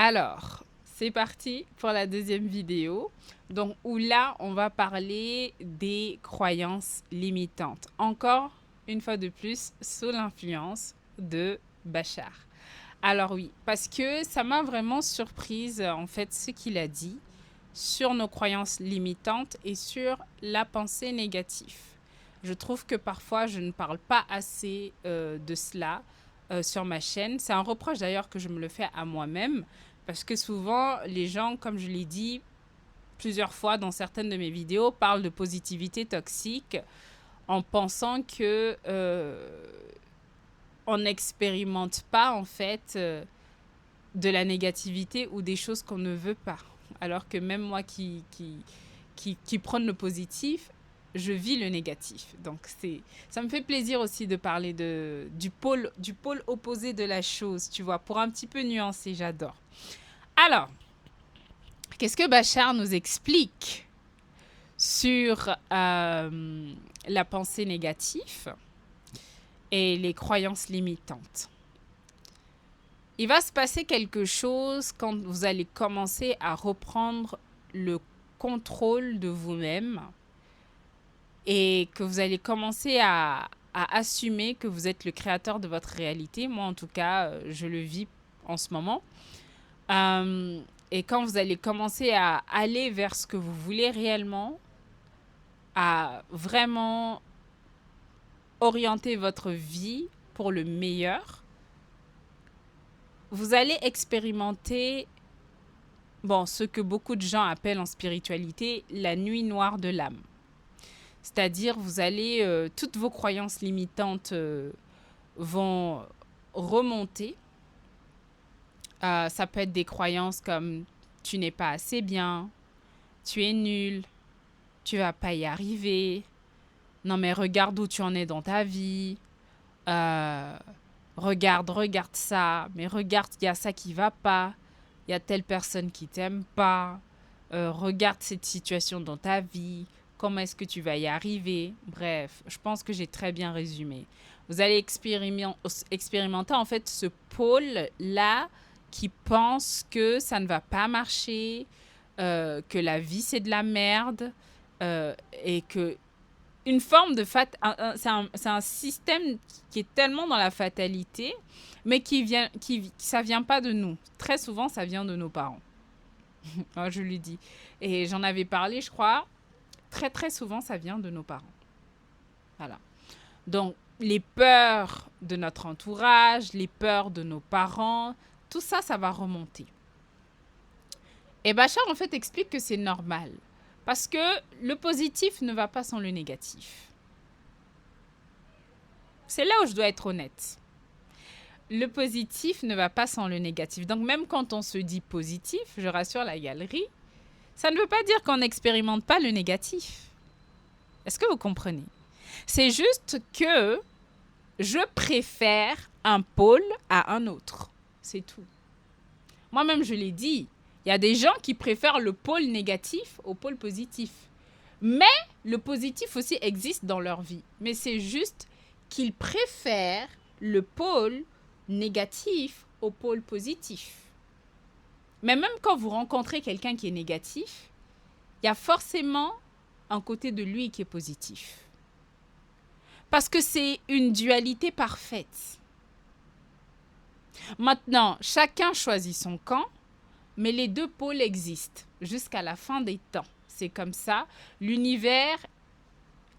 Alors, c'est parti pour la deuxième vidéo. Donc, où là, on va parler des croyances limitantes. Encore une fois de plus, sous l'influence de Bachar. Alors oui, parce que ça m'a vraiment surprise, en fait, ce qu'il a dit sur nos croyances limitantes et sur la pensée négative. Je trouve que parfois, je ne parle pas assez de cela sur ma chaîne. C'est un reproche d'ailleurs que je me le fais à moi-même, parce que souvent, les gens, comme je l'ai dit plusieurs fois dans certaines de mes vidéos, parlent de positivité toxique en pensant que on n'expérimente pas en fait de la négativité ou des choses qu'on ne veut pas. Alors que même moi qui prône le positif, je vis le négatif. Donc ça me fait plaisir aussi de parler du pôle opposé de la chose, tu vois, pour un petit peu nuancer, j'adore. Alors, qu'est-ce que Bachar nous explique sur la pensée négative et les croyances limitantes? Il va se passer quelque chose quand vous allez commencer à reprendre le contrôle de vous-même et que vous allez commencer à assumer que vous êtes le créateur de votre réalité. Moi, en tout cas, je le vis en ce moment. Et quand vous allez commencer à aller vers ce que vous voulez réellement, à vraiment orienter votre vie pour le meilleur, vous allez expérimenter ce que beaucoup de gens appellent en spiritualité la nuit noire de l'âme. C'est-à-dire, vous allez, toutes vos croyances limitantes vont remonter. Ça peut être des croyances comme tu n'es pas assez bien, tu es nul, tu vas pas y arriver, non mais regarde où tu en es dans ta vie, regarde ça, mais regarde, il y a ça qui va pas, il y a telle personne qui t'aime pas, regarde cette situation dans ta vie, comment est-ce que tu vas y arriver? Bref, je pense que j'ai très bien résumé. Vous allez expérimenter en fait ce pôle-là qui pense que ça ne va pas marcher, que la vie c'est de la merde, et que une forme de c'est un système qui est tellement dans la fatalité, mais ça vient pas de nous. Très souvent, ça vient de nos parents. Je lui dis. Et j'en avais parlé, je crois. Très, très souvent, ça vient de nos parents. Voilà. Donc, les peurs de notre entourage, les peurs de nos parents, tout ça, ça va remonter. Et Bachar, en fait, explique que c'est normal. Parce que le positif ne va pas sans le négatif. C'est là où je dois être honnête. Le positif ne va pas sans le négatif. Donc même quand on se dit positif, je rassure la galerie, ça ne veut pas dire qu'on n'expérimente pas le négatif. Est-ce que vous comprenez? C'est juste que je préfère un pôle à un autre. C'est tout. Moi-même, je l'ai dit, il y a des gens qui préfèrent le pôle négatif au pôle positif. Mais le positif aussi existe dans leur vie. Mais c'est juste qu'ils préfèrent le pôle négatif au pôle positif. Mais même quand vous rencontrez quelqu'un qui est négatif, il y a forcément un côté de lui qui est positif. Parce que c'est une dualité parfaite. Maintenant, chacun choisit son camp, mais les deux pôles existent jusqu'à la fin des temps. C'est comme ça. L'univers...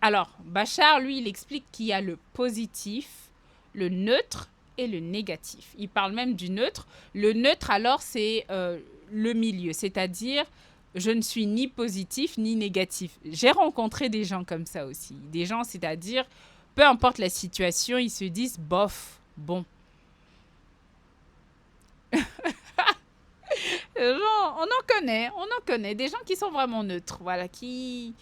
Alors, Bachar, lui, il explique qu'il y a le positif, le neutre et le négatif. Il parle même du neutre. Le neutre, alors, c'est le milieu. C'est-à-dire, je ne suis ni positif ni négatif. J'ai rencontré des gens comme ça aussi. Des gens, c'est-à-dire, peu importe la situation, ils se disent, bof, bon. On en connaît. Des gens qui sont vraiment neutres, voilà, qui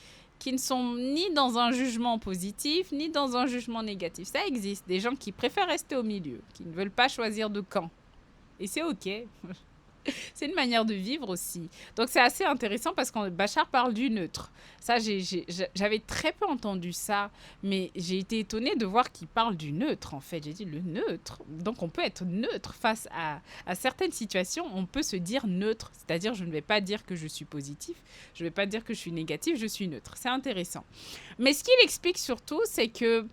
ne sont ni dans un jugement positif, ni dans un jugement négatif. Ça existe, des gens qui préfèrent rester au milieu, qui ne veulent pas choisir de camp. Et c'est OK. C'est une manière de vivre aussi. Donc c'est assez intéressant parce que Bachar parle du neutre. Ça, j'avais très peu entendu ça, mais j'ai été étonnée de voir qu'il parle du neutre, en fait. J'ai dit le neutre. Donc on peut être neutre face à certaines situations. On peut se dire neutre, c'est-à-dire je ne vais pas dire que je suis positif, je ne vais pas dire que je suis négatif, je suis neutre. C'est intéressant. Mais ce qu'il explique surtout, c'est que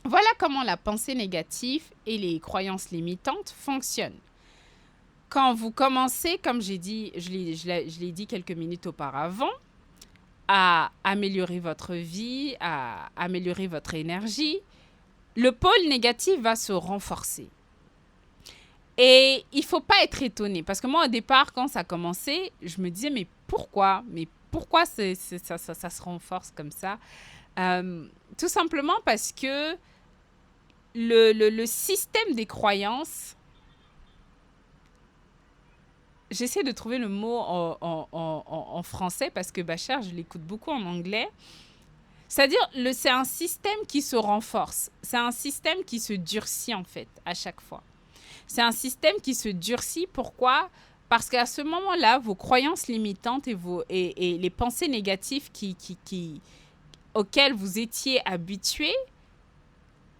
voilà comment la pensée négative et les croyances limitantes fonctionnent. Quand vous commencez, comme j'ai dit, je l'ai dit quelques minutes auparavant, à améliorer votre vie, à améliorer votre énergie, le pôle négatif va se renforcer. Et il ne faut pas être étonné. Parce que moi, au départ, quand ça a commencé, je me disais, mais pourquoi ça se renforce comme ça? Tout simplement parce que le système des croyances, j'essaie de trouver le mot en français parce que Bachar, je l'écoute beaucoup en anglais. C'est-à-dire, c'est un système qui se renforce. C'est un système qui se durcit, en fait, à chaque fois. C'est un système qui se durcit. Pourquoi? Parce qu'à ce moment-là, vos croyances limitantes et les pensées négatives auxquelles vous étiez habitués,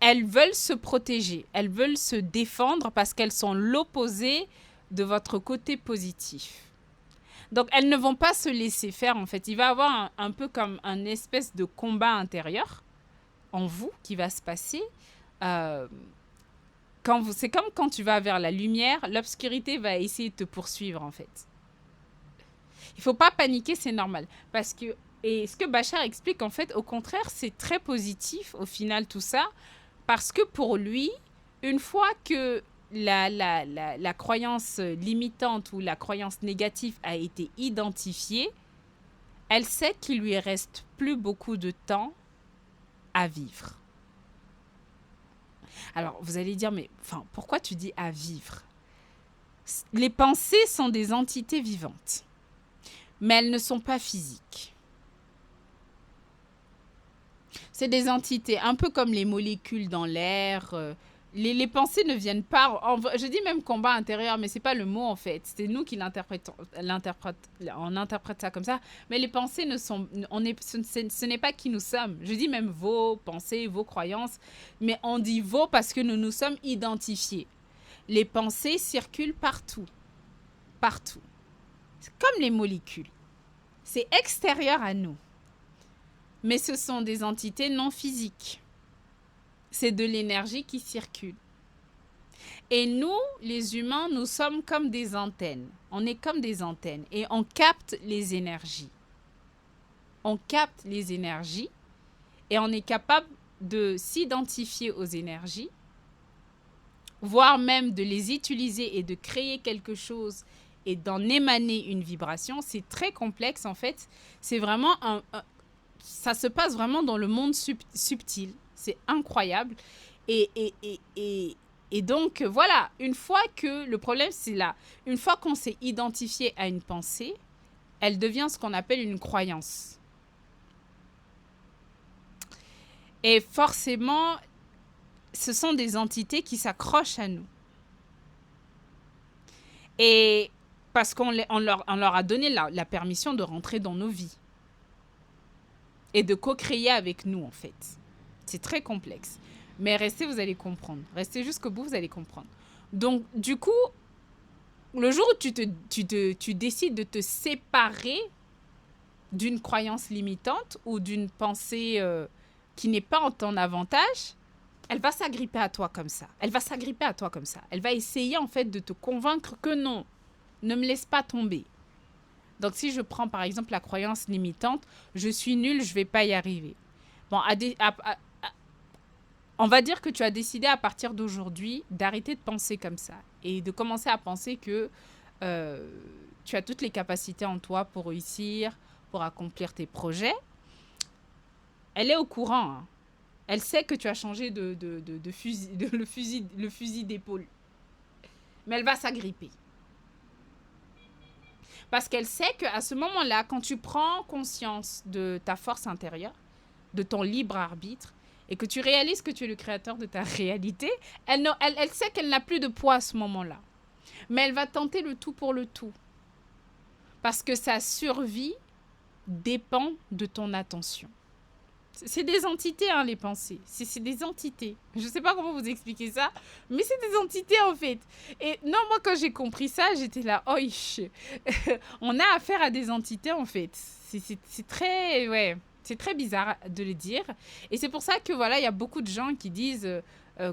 elles veulent se protéger. Elles veulent se défendre parce qu'elles sont l'opposé de votre côté positif. Donc, elles ne vont pas se laisser faire, en fait. Il va y avoir un peu comme un espèce de combat intérieur en vous qui va se passer. C'est comme quand tu vas vers la lumière, l'obscurité va essayer de te poursuivre, en fait. Il ne faut pas paniquer, c'est normal. Et ce que Bachar explique, en fait, au contraire, c'est très positif, au final, tout ça. Parce que pour lui, une fois que la croyance limitante ou la croyance négative a été identifiée, elle sait qu'il lui reste plus beaucoup de temps à vivre. Alors, vous allez dire, mais pourquoi tu dis à vivre? Les pensées sont des entités vivantes, mais elles ne sont pas physiques. C'est des entités, un peu comme les molécules dans l'air. Les pensées ne viennent pas... je dis même combat intérieur, mais ce n'est pas le mot en fait. C'est nous qui l'interprétons. On interprète ça comme ça. Mais les pensées ne sont... ce n'est pas qui nous sommes. Je dis même vos pensées, vos croyances. Mais on dit vos parce que nous nous sommes identifiés. Les pensées circulent partout. Partout. C'est comme les molécules. C'est extérieur à nous. Mais ce sont des entités non physiques. C'est de l'énergie qui circule. Et nous, les humains, nous sommes comme des antennes. On est comme des antennes et on capte les énergies. On capte les énergies et on est capable de s'identifier aux énergies, voire même de les utiliser et de créer quelque chose et d'en émaner une vibration. C'est très complexe en fait. C'est vraiment ça se passe vraiment dans le monde subtil. C'est incroyable. Et donc, voilà, une fois que... Le problème, c'est là. Une fois qu'on s'est identifié à une pensée, elle devient ce qu'on appelle une croyance. Et forcément, ce sont des entités qui s'accrochent à nous. Et parce qu'on leur a donné la permission de rentrer dans nos vies. Et de co-créer avec nous, en fait. C'est très complexe. Mais restez, vous allez comprendre. Restez jusqu'au bout, vous allez comprendre. Donc, du coup, le jour où tu décides de te séparer d'une croyance limitante ou d'une pensée qui n'est pas en ton avantage, elle va s'agripper à toi comme ça. Elle va s'agripper à toi comme ça. Elle va essayer, en fait, de te convaincre que non, ne me laisse pas tomber. Donc, si je prends, par exemple, la croyance limitante, je suis nulle, je ne vais pas y arriver. Bon, on va dire que tu as décidé à partir d'aujourd'hui d'arrêter de penser comme ça et de commencer à penser que tu as toutes les capacités en toi pour réussir, pour accomplir tes projets. Elle est au courant. Hein. Elle sait que tu as changé le fusil d'épaule. Mais elle va s'agripper. Parce qu'elle sait qu'à ce moment-là, quand tu prends conscience de ta force intérieure, de ton libre arbitre, et que tu réalises que tu es le créateur de ta réalité, elle sait qu'elle n'a plus de poids à ce moment-là. Mais elle va tenter le tout pour le tout. Parce que sa survie dépend de ton attention. C'est des entités, hein, les pensées. C'est des entités. Je ne sais pas comment vous expliquer ça, mais c'est des entités, en fait. Et non, moi, quand j'ai compris ça, j'étais là, oh, on a affaire à des entités, en fait. C'est très, ouais, c'est très bizarre de le dire. Et c'est pour ça que, voilà, il y a beaucoup de gens qui disent,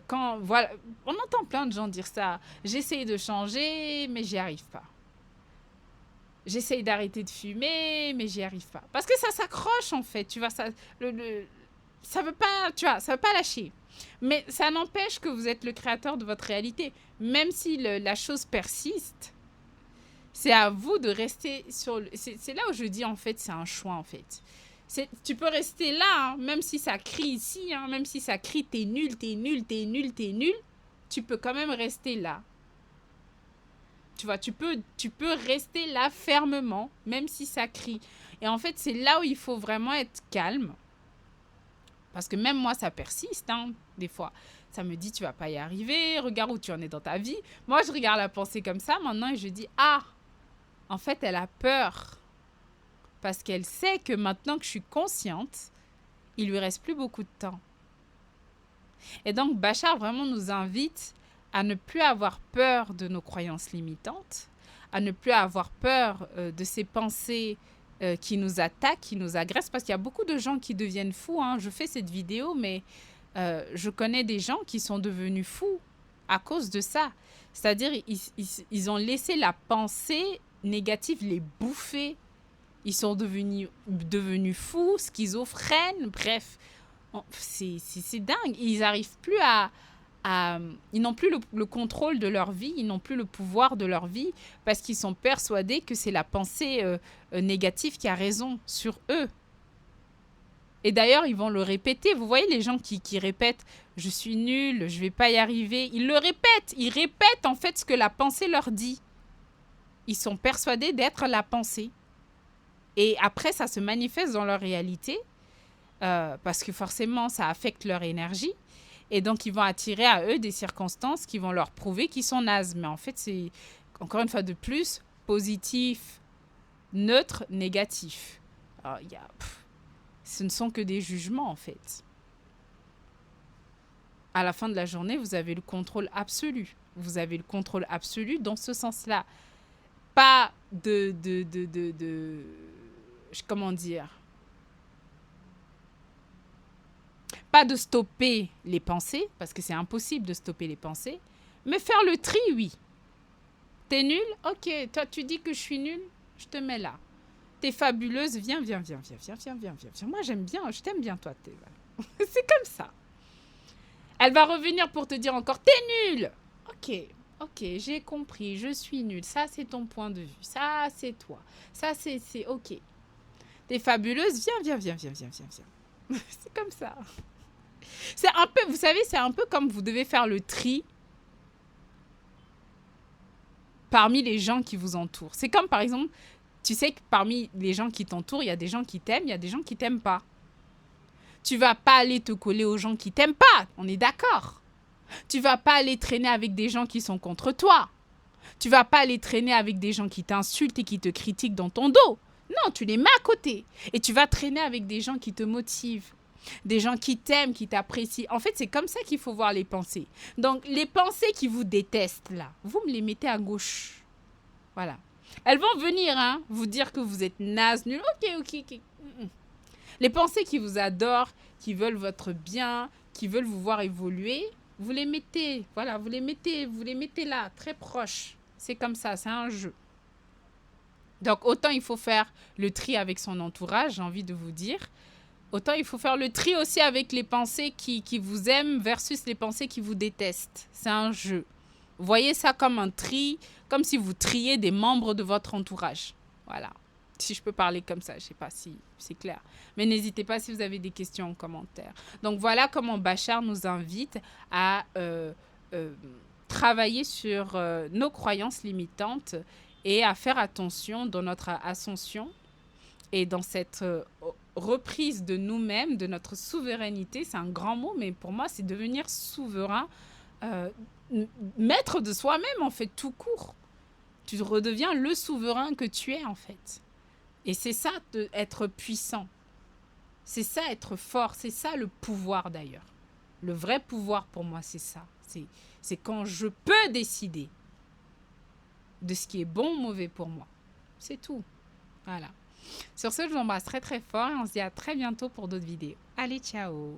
quand, voilà, on entend plein de gens dire ça. J'essaye de changer, mais j'y arrive pas. J'essaye d'arrêter de fumer, mais j'y arrive pas. Parce que ça s'accroche, en fait. Tu vois, ça veut pas, tu vois, ça veut pas lâcher. Mais ça n'empêche que vous êtes le créateur de votre réalité. Même si la chose persiste, c'est à vous de rester sur... C'est là où je dis, en fait, c'est un choix, en fait. Tu peux rester là, hein, même si ça crie ici, hein, même si ça crie t'es nul, t'es nul, t'es nul, t'es nul, tu peux quand même rester là. Tu vois, tu peux rester là fermement, même si ça crie. Et en fait, c'est là où il faut vraiment être calme. Parce que même moi, ça persiste, hein, des fois. Ça me dit, tu vas pas y arriver, regarde où tu en es dans ta vie. Moi, je regarde la pensée comme ça maintenant et je dis, ah, en fait, elle a peur. Parce qu'elle sait que maintenant que je suis consciente, il lui reste plus beaucoup de temps. Et donc, Bachar vraiment nous invite à ne plus avoir peur de nos croyances limitantes, à ne plus avoir peur de ces pensées qui nous attaquent, qui nous agressent, parce qu'il y a beaucoup de gens qui deviennent fous, hein. Je fais cette vidéo, mais je connais des gens qui sont devenus fous à cause de ça. C'est-à-dire, ils ont laissé la pensée négative les bouffer. Ils sont devenus fous, schizophrènes, bref. C'est dingue. Ils n'arrivent plus ils n'ont plus le contrôle de leur vie, ils n'ont plus le pouvoir de leur vie parce qu'ils sont persuadés que c'est la pensée négative qui a raison sur eux. Et d'ailleurs, ils vont le répéter. Vous voyez les gens qui répètent « je suis nul, je ne vais pas y arriver ». Ils le répètent. Ils répètent en fait ce que la pensée leur dit. Ils sont persuadés d'être la pensée. Et après, ça se manifeste dans leur réalité parce que forcément, ça affecte leur énergie. Et donc, ils vont attirer à eux des circonstances qui vont leur prouver qu'ils sont nazes. Mais en fait, c'est, encore une fois de plus, positif, neutre, négatif. Alors, ce ne sont que des jugements, en fait. À la fin de la journée, vous avez le contrôle absolu. Vous avez le contrôle absolu dans ce sens-là. Pas comment dire, pas de stopper les pensées, parce que c'est impossible de stopper les pensées, mais faire le tri, oui. T'es nul? Ok, toi tu dis que je suis nulle, je te mets là. T'es fabuleuse, viens. Moi j'aime bien, je t'aime bien toi, c'est comme ça. Elle va revenir pour te dire encore, t'es nul. Ok, j'ai compris, je suis nulle. Ça, c'est ton point de vue. Ça, c'est toi. Ça, c'est ok. T'es fabuleuse, viens. C'est comme ça. C'est un peu, vous savez, c'est un peu comme vous devez faire le tri parmi les gens qui vous entourent. C'est comme, par exemple, tu sais que parmi les gens qui t'entourent, il y a des gens qui t'aiment, il y a des gens qui t'aiment pas. Tu vas pas aller te coller aux gens qui t'aiment pas, on est d'accord. Tu vas pas aller traîner avec des gens qui sont contre toi. Tu vas pas aller traîner avec des gens qui t'insultent et qui te critiquent dans ton dos. Non, tu les mets à côté. Et tu vas traîner avec des gens qui te motivent. Des gens qui t'aiment, qui t'apprécient. En fait, c'est comme ça qu'il faut voir les pensées. Donc, les pensées qui vous détestent, là, vous me les mettez à gauche. Voilà. Elles vont venir, hein, vous dire que vous êtes naze, nul. Ok. Les pensées qui vous adorent, qui veulent votre bien, qui veulent vous voir évoluer, vous les mettez, voilà, vous les mettez là, très proches. C'est comme ça, c'est un jeu. Donc, autant il faut faire le tri avec son entourage, j'ai envie de vous dire. Autant il faut faire le tri aussi avec les pensées qui vous aiment versus les pensées qui vous détestent. C'est un jeu. Voyez ça comme un tri, comme si vous triez des membres de votre entourage. Voilà. Si je peux parler comme ça, je ne sais pas si c'est clair. Mais n'hésitez pas si vous avez des questions en commentaire. Donc voilà comment Bachar nous invite à travailler sur nos croyances limitantes et à faire attention dans notre ascension et dans cette reprise de nous-mêmes, de notre souveraineté. C'est un grand mot, mais pour moi, c'est devenir souverain maître de soi-même, en fait, tout court. Tu redeviens le souverain que tu es, en fait. Et c'est ça, être puissant. C'est ça, être fort. C'est ça, le pouvoir, d'ailleurs. Le vrai pouvoir, pour moi, c'est ça. C'est quand je peux décider de ce qui est bon ou mauvais pour moi. C'est tout. Voilà. Sur ce, je vous embrasse très, très fort et on se dit à très bientôt pour d'autres vidéos. Allez, ciao!